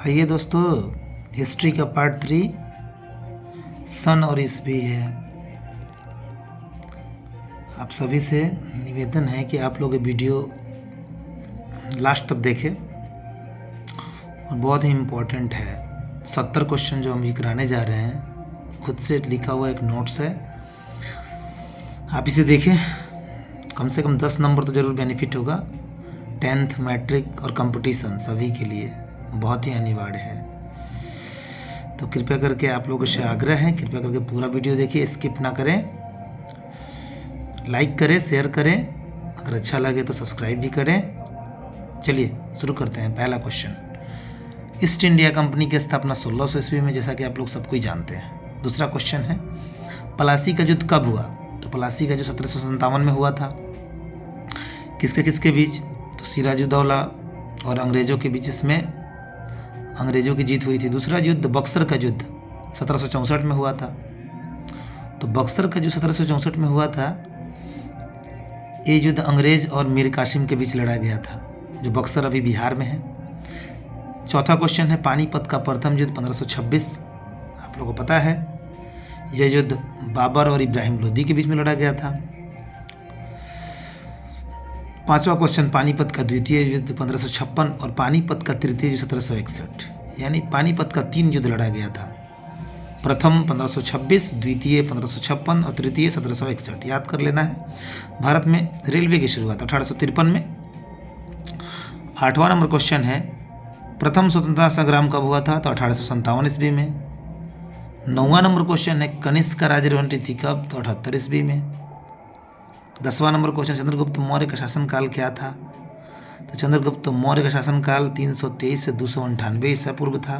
आइए दोस्तों, हिस्ट्री का पार्ट 3 सन और ईस्वी है। आप सभी से निवेदन है कि आप लोग ये वीडियो लास्ट तक देखें और बहुत ही इम्पोर्टेंट है। 70 क्वेश्चन जो हम ये कराने जा रहे हैं, खुद से लिखा हुआ एक नोट्स है, आप इसे देखें। कम से कम 10 नंबर तो ज़रूर बेनिफिट होगा। 10th मैट्रिक और कंपटीशन सभी के लिए बहुत ही अनिवार्य है। तो कृपया करके आप लोगों से आग्रह है, कृपया करके पूरा वीडियो देखिए, स्किप ना करें, लाइक करें, शेयर करें, अगर अच्छा लगे तो सब्सक्राइब भी करें। चलिए शुरू करते हैं। पहला क्वेश्चन, ईस्ट इंडिया कंपनी की स्थापना 1600 ईस्वी में, जैसा कि आप लोग सबको ही जानते हैं। दूसरा क्वेश्चन है, प्लासी का युद्ध कब हुआ? तो प्लासी का जो 1757 में हुआ था। किसके किसके बीच? तो सिराजुद्दौला और अंग्रेज़ों के बीच इसमें अंग्रेज़ों की जीत हुई थी। दूसरा युद्ध बक्सर का युद्ध 1764 में हुआ था। तो बक्सर का जो 1764 में हुआ था, ये युद्ध अंग्रेज और मीर कासिम के बीच लड़ा गया था, जो बक्सर अभी बिहार में है। चौथा क्वेश्चन है, पानीपत का प्रथम युद्ध 1526, आप लोगों को पता है। यह युद्ध बाबर और इब्राहिम लोदी के बीच में लड़ा गया था। पांचवा क्वेश्चन, पानीपत का द्वितीय युद्ध 1556 और पानीपत का तृतीय युद्ध 1761, यानी पानीपत का 3 युद्ध लड़ा गया था। प्रथम 1526, द्वितीय 1556 और तृतीय 1761। याद कर लेना है। भारत में रेलवे की शुरुआत 1853 में। 8वां नंबर क्वेश्चन है, प्रथम स्वतंत्रता संग्राम कब हुआ था? तो 1857 ईस्वी में। 9वां नंबर क्वेश्चन है, कनिष्क का राज्यवंटी थी कब? तो 78 ईस्वी में। 10वां नंबर क्वेश्चन, चंद्रगुप्त मौर्य का शासनकाल क्या था? तो चंद्रगुप्त मौर्य का शासनकाल 323 से 298 ईसा पूर्व था।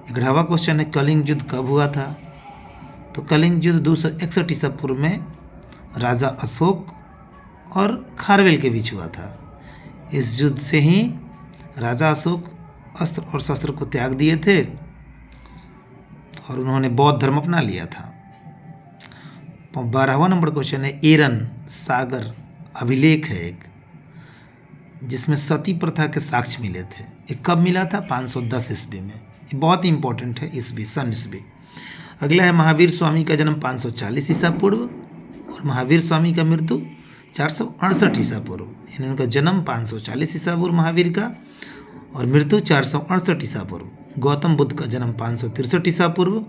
11वां क्वेश्चन है, कलिंग युद्ध कब हुआ था? तो कलिंग युद्ध 261 ईसा पूर्व में राजा अशोक और खारवेल के बीच हुआ था। इस युद्ध से ही राजा अशोक अस्त्र और शस्त्र को त्याग दिए थे और उन्होंने बौद्ध धर्म अपना लिया था। 12वां नंबर क्वेश्चन है, एरन सागर अभिलेख है एक, जिसमें सती प्रथा के साक्ष्य मिले थे। ये कब मिला था? 510 ईस्वी में। ये बहुत ही इंपॉर्टेंट है, ईस्वी, सन ईस्वी। अगला है, महावीर स्वामी का जन्म 540 ईसा पूर्व और महावीर स्वामी का मृत्यु 468 ईसा पूर्व, यानी उनका जन्म 540 ईसा पूर्व महावीर का और मृत्यु 468 ईसा पूर्व। गौतम बुद्ध का जन्म 563 ईसा पूर्व।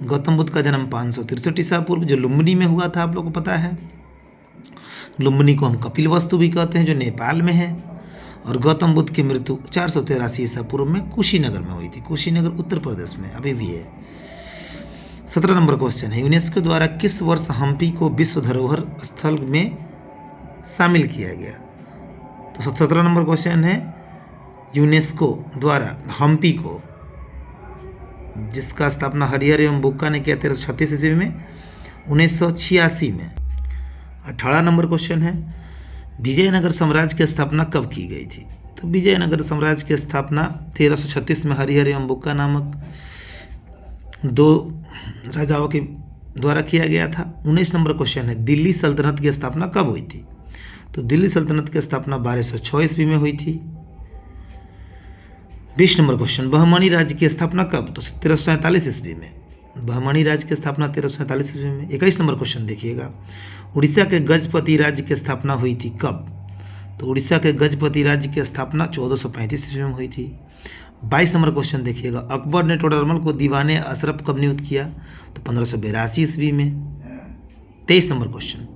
गौतम बुद्ध का जन्म 563 ईसा पूर्व, जो लुम्बिनी में हुआ था, आप लोगों को पता है। लुम्बिनी को हम कपिलवस्तु भी कहते हैं, जो नेपाल में है। और गौतम बुद्ध की मृत्यु 483 ईसा पूर्व में कुशीनगर में हुई थी। कुशीनगर उत्तर प्रदेश में अभी भी है। 17 नंबर क्वेश्चन है, यूनेस्को द्वारा किस वर्ष हम्पी को विश्व धरोहर स्थल में शामिल किया गया? तो 17 नंबर क्वेश्चन है, यूनेस्को द्वारा हम्पी को, जिसका स्थापना हरिहर एवं बुक्का ने किया 1336 ईस्वी में, 1986 में। 18 नंबर क्वेश्चन है, विजयनगर साम्राज्य की स्थापना कब की गई थी? तो विजयनगर साम्राज्य की स्थापना 1336 में हरिहर एवं बुक्का नामक 2 राजाओं के द्वारा किया गया था। 19 नंबर क्वेश्चन है, दिल्ली सल्तनत की स्थापना कब हुई थी? तो दिल्ली सल्तनत की स्थापना 1206 ईस्वी में हुई थी। 20 नंबर क्वेश्चन, बहमनी राज्य की स्थापना कब? तो 1347 ईस्वी में। बहमनी राज्य की स्थापना 1347 ईस्वी में। 21 नंबर क्वेश्चन देखिएगा, उड़ीसा के गजपति राज्य की स्थापना हुई थी कब? तो उड़ीसा के गजपति राज्य की स्थापना 1435 ईस्वी में हुई थी। 22 नंबर क्वेश्चन देखिएगा, अकबर ने टोडरमल को दीवाने अशरफ कब नियुक्त किया? तो 1582 ईस्वी में। 23 नंबर क्वेश्चन,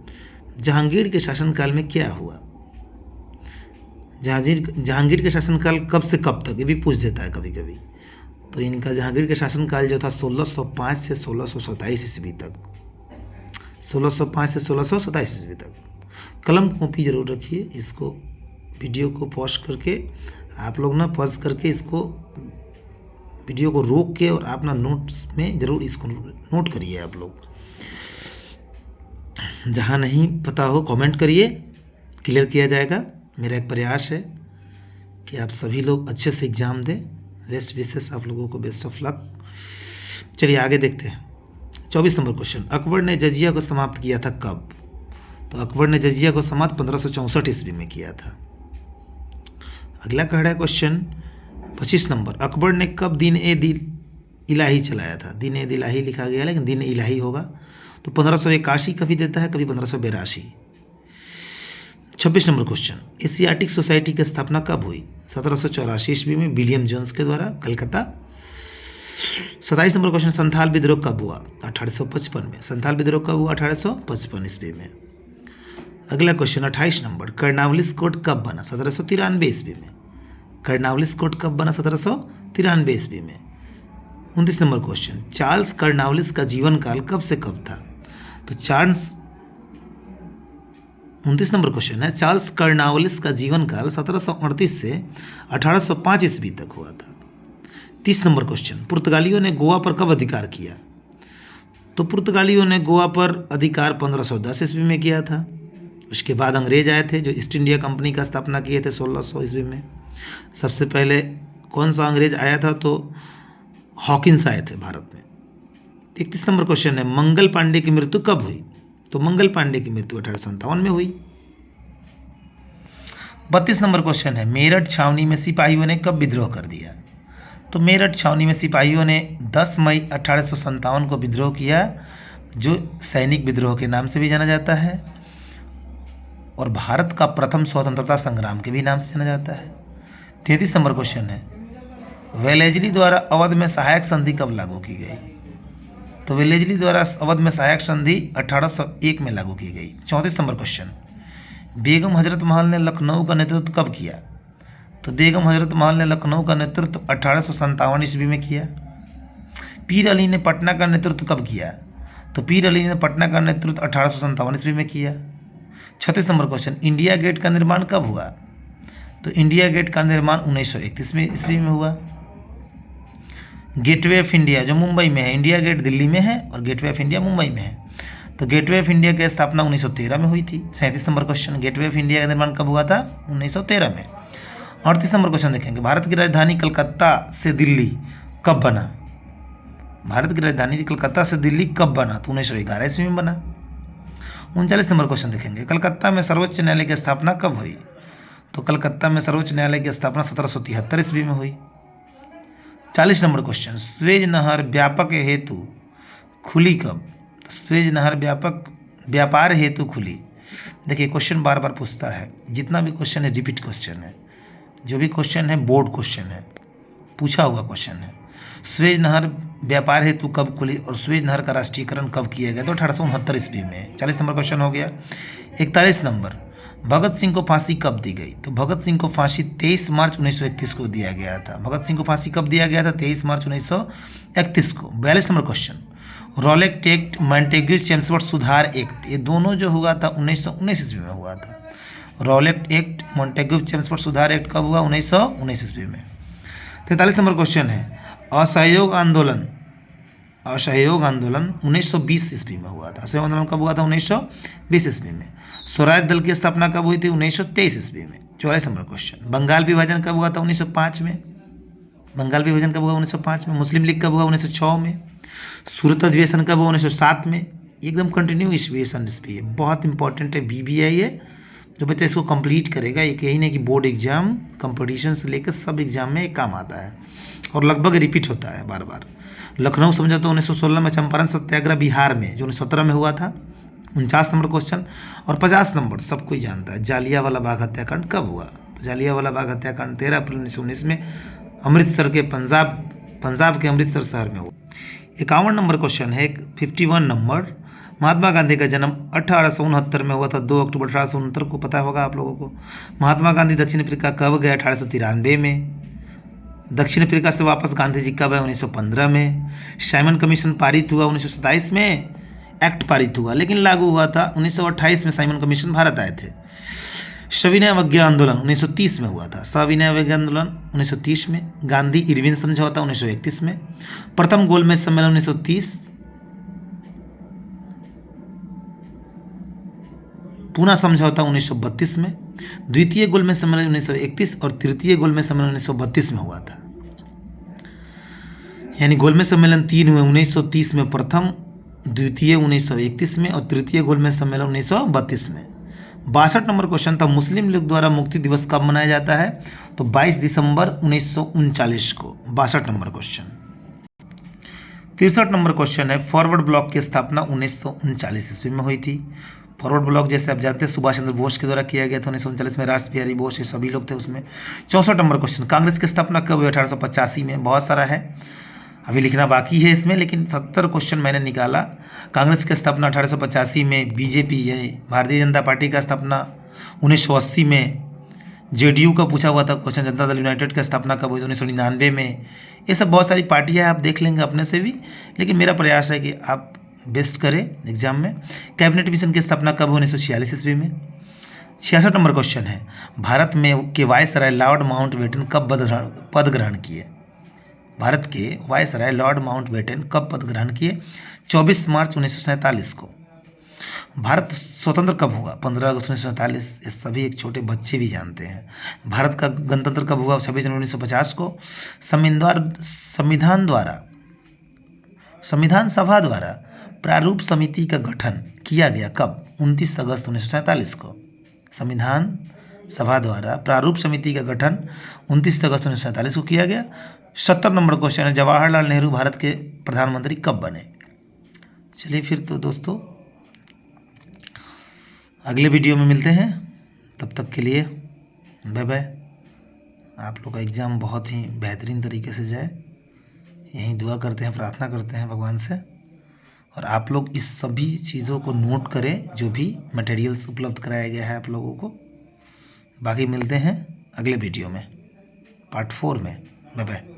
जहांगीर के शासनकाल में क्या हुआ? जहांगीर के शासनकाल कब से कब तक, ये भी पूछ देता है कभी कभी। तो इनका जहांगीर का शासनकाल जो था 1605 से 1627 ईस्वी तक। 1605 से 1627 ईस्वी तक। कलम कॉपी जरूर रखिए। इसको वीडियो को पॉज करके आप लोग ना पॉज करके इसको वीडियो को रोक के और अपना नोट्स में ज़रूर इसको नोट करिए। आप लोग जहाँ नहीं पता हो कमेंट करिए, क्लियर किया जाएगा। मेरा एक प्रयास है कि आप सभी लोग अच्छे से एग्ज़ाम दें। बेस्ट विशेस आप लोगों को, बेस्ट ऑफ लक। चलिए आगे देखते हैं। 24 नंबर क्वेश्चन, अकबर ने जजिया को समाप्त किया था कब? तो अकबर ने जजिया को समाप्त 1564 ईस्वी में किया था। अगला कह रहा है क्वेश्चन, 25 नंबर, अकबर ने कब दीन ए दिल इलाही चलाया था? दीन ए दिल इलाही लिखा गया लेकिन दीन इलाही होगा। तो 1581 कभी देता है, कभी 1582। 26 नंबर क्वेश्चन, एशियाटिक सोसाइटी की स्थापना कब हुई? 1784 ईस्वी में विलियम जोन्स के द्वारा, कलकत्ता। 27 नंबर क्वेश्चन, संथाल विद्रोह कब हुआ? 1855 में। संथाल विद्रोह कब हुआ? 1855 ईस्वी में। अगला क्वेश्चन 28 नंबर, कर्नावलिस कोड कब बना? 1793 ईस्वी में। कर्नावलिस कोड कब बना? 1793 ईस्वी में। 29 नंबर क्वेश्चन, चार्ल्स कर्नावलिस का जीवन काल कब से कब था? तो 29 नंबर क्वेश्चन है, चार्ल्स कर्नावलिस का जीवन काल 1738 से 1805 ईस्वी तक हुआ था। 30 नंबर क्वेश्चन, पुर्तगालियों ने गोवा पर कब अधिकार किया? तो पुर्तगालियों ने गोवा पर अधिकार 1510 ईस्वी में किया था। उसके बाद अंग्रेज आए थे जो ईस्ट इंडिया कंपनी का स्थापना किए थे 1600 ईस्वी में। सबसे पहले कौन सा अंग्रेज आया था? तो हॉकिंस आए थे भारत में। 31 नंबर क्वेश्चन है, मंगल पांडे की मृत्यु कब हुई? तो मंगल पांडे की मृत्यु 1857 में हुई। 32 नंबर क्वेश्चन है, मेरठ छावनी में सिपाहियों ने कब विद्रोह कर दिया? तो मेरठ छावनी में सिपाहियों ने 10 मई 1857 को विद्रोह किया, जो सैनिक विद्रोह के नाम से भी जाना जाता है और भारत का प्रथम स्वतंत्रता संग्राम के भी नाम से जाना जाता है। 33 नंबर क्वेश्चन है, वेलेजली द्वारा अवध में सहायक संधि कब लागू की गई? तो वेलेजली द्वारा अवध में सहायक संधि 1801 में लागू की गई। 34 नंबर क्वेश्चन, बेगम हजरत महल ने लखनऊ का नेतृत्व कब किया? तो बेगम हजरत महल ने लखनऊ का नेतृत्व 1857 ईस्वी में किया। पीर अली ने पटना का नेतृत्व कब किया? तो पीर अली ने पटना का नेतृत्व 1857 ईस्वी में किया। 36 नंबर क्वेश्चन, इंडिया गेट का निर्माण कब हुआ? तो इंडिया गेट का निर्माण 1931 में ईस्वी में हुआ। गेटवे ऑफ इंडिया जो मुंबई में है, इंडिया गेट दिल्ली में है और गेटवे ऑफ इंडिया मुंबई में है। तो गेटवे ऑफ इंडिया की स्थापना 1913 में हुई थी। 37 number question, gateway of India का निर्माण कब हुआ था? 1913 में। 38 नंबर क्वेश्चन देखेंगे, भारत की राजधानी कलकत्ता से दिल्ली कब बना? भारत की राजधानी कलकत्ता से दिल्ली कब बना? तो 1911 ईस्वी में बना। 39 नंबर क्वेश्चन देखेंगे, कलकत्ता में सर्वोच्च न्यायालय की स्थापना कब हुई? तो कलकत्ता में सर्वोच्च न्यायालय की स्थापना 1773 ईस्वी में हुई। 40 नंबर क्वेश्चन, स्वेज नहर व्यापक हेतु खुली कब? तो स्वेज नहर व्यापार हेतु खुली। देखिए क्वेश्चन बार बार पूछता है, जितना भी क्वेश्चन है रिपीट क्वेश्चन है, जो भी क्वेश्चन है बोर्ड क्वेश्चन है, पूछा हुआ क्वेश्चन है। स्वेज नहर व्यापार हेतु कब खुली और स्वेज नहर का राष्ट्रीयकरण कब किया गया? तो 1869 ईस्वी में। 40 नंबर क्वेश्चन हो गया। 41 नंबर, भगत सिंह को फांसी कब दी गई? तो भगत सिंह को फांसी 23 मार्च 1931 को दिया गया था। भगत सिंह को फांसी कब दिया गया था? 23 मार्च 1931 को। 42 नंबर question, Rowlatt Act, Montagu Chelmsford सुधार एक्ट, ये दोनों जो हुआ था 1919 ईस्वी में हुआ था। रॉलेट एक्ट, मॉन्टेग्यू चेम्सफोर्ड सुधार एक्ट कब हुआ? 1919 ईस्वी में। 43 नंबर क्वेश्चन है, असहयोग आंदोलन 1920 ईस्वी में हुआ था। असहयोग आंदोलन कब हुआ था? 1920 ईस्वी में। स्वराज दल की स्थापना कब हुई थी? 1923 ईस्वी में। 44 नंबर क्वेश्चन, बंगाल विभाजन कब हुआ था? 1905 में। बंगाल विभाजन कब हुआ? 1905 में। मुस्लिम लीग कब हुआ? 1906 में। सूरत अधिवेशन कब हुआ? 1907 में। एकदम कंटिन्यू ईस्वीएशन ईस्वी है, बहुत इंपॉर्टेंट है, BBI है। जो बच्चा इसको कंप्लीट करेगा, एक यही नहीं कि बोर्ड एग्जाम कंपटीशन से लेकर सब एग्जाम में काम आता है और लगभग रिपीट होता है बार बार। लखनऊ समझौता 1916 में, चंपारण सत्याग्रह बिहार में जो 1917 में हुआ था। 49 नंबर क्वेश्चन। और 50 नंबर सब कोई जानता है, जालियांवाला बाग हत्याकांड कब हुआ? तो जालियांवाला बाग हत्याकांड 13 अप्रैल 1919 में अमृतसर के पंजाब के अमृतसर शहर में हुआ। 51 नंबर क्वेश्चन है। 51 नंबर, महात्मा गांधी का जन्म 1869 में हुआ था, 2 अक्टूबर 1869 को, पता होगा आप लोगों को। महात्मा गांधी दक्षिण अफ्रीका कब गए? 1893 में। दक्षिण अफ्रीका से वापस गांधी जी कब आए? 1915 में। साइमन कमीशन पारित हुआ 1927 में, एक्ट पारित हुआ लेकिन लागू हुआ था 1928 में। साइमन कमीशन भारत आए थे। सविनय अवज्ञा आंदोलन 1930 में हुआ था। सविनय अवज्ञा आंदोलन 1930 में। गांधी इरविन समझौता 1931 में। प्रथम गोलमेज सम्मेलन 1930। पूना समझौता 1932 में। द्वितीय गोलमेज सम्मेलन 1931 और तृतीय गोलमेज सम्मेलन 1932 में हुआ था। यानी गोलमेज सम्मेलन 3 हुए 1930 में प्रथम, द्वितीय 1931 में और तृतीय गोलमेज सम्मेलन 1932 में। 62 नंबर क्वेश्चन था, मुस्लिम लीग द्वारा मुक्ति दिवस कब मनाया जाता है? तो 22 दिसंबर 1939 को। 62 नंबर क्वेश्चन। 63 नंबर क्वेश्चन है, फॉरवर्ड ब्लॉक की स्थापना 1939 ईस्वी में हुई थी। फॉरवर्ड ब्लॉक जैसे आप जानते हैं सुभाष चंद्र बोस के द्वारा किया गया था 1939 में, राष्ट्र बिहारी बोस ये सभी लोग थे उसमें। 64 नंबर क्वेश्चन, कांग्रेस की स्थापना कब हुई? 1885 में। बहुत सारा है, अभी लिखना बाकी है इसमें, लेकिन 70 क्वेश्चन मैंने निकाला। कांग्रेस की स्थापना 1885 में, बीजेपी यानी भारतीय जनता पार्टी का स्थापना 1980 में, जेडीयू का पूछा हुआ था क्वेश्चन, जनता दल यूनाइटेड की स्थापना कब हुई? 1999 में। ये सब बहुत सारी पार्टियां आप देख लेंगे अपने से भी, लेकिन मेरा प्रयास है कि आप बेस्ट करें एग्जाम में। कैबिनेट मिशन की स्थापना कब हुई? 1946 ईस्वी में। 66 नंबर क्वेश्चन है, भारत में के वायसराय लॉर्ड माउंटबेटन कब पद ग्रहण किए? भारत के वायसराय लॉर्ड माउंटबेटन कब पद ग्रहण किए? 24 मार्च 1947 को। भारत स्वतंत्र कब हुआ? 15 अगस्त 1947। ये सभी एक छोटे बच्चे भी जानते हैं। भारत का गणतंत्र कब हुआ? 26 जनवरी 1950 को। संविधान सभा द्वारा प्रारूप समिति का गठन किया गया कब? 29 अगस्त 1947 को। संविधान सभा द्वारा प्रारूप समिति का गठन 29 अगस्त 1947 को किया गया। 70 नंबर क्वेश्चन है, जवाहरलाल नेहरू भारत के प्रधानमंत्री कब बने? चलिए फिर तो दोस्तों अगले वीडियो में मिलते हैं, तब तक के लिए बाय बाय। आप लोग का एग्ज़ाम बहुत ही बेहतरीन तरीके से जाए, यही दुआ करते हैं, प्रार्थना करते हैं भगवान से। और आप लोग इस सभी चीज़ों को नोट करें जो भी मटेरियल्स उपलब्ध कराया गया है आप लोगों को। बाकी मिलते हैं अगले वीडियो में, पार्ट 4 में। Bye bye.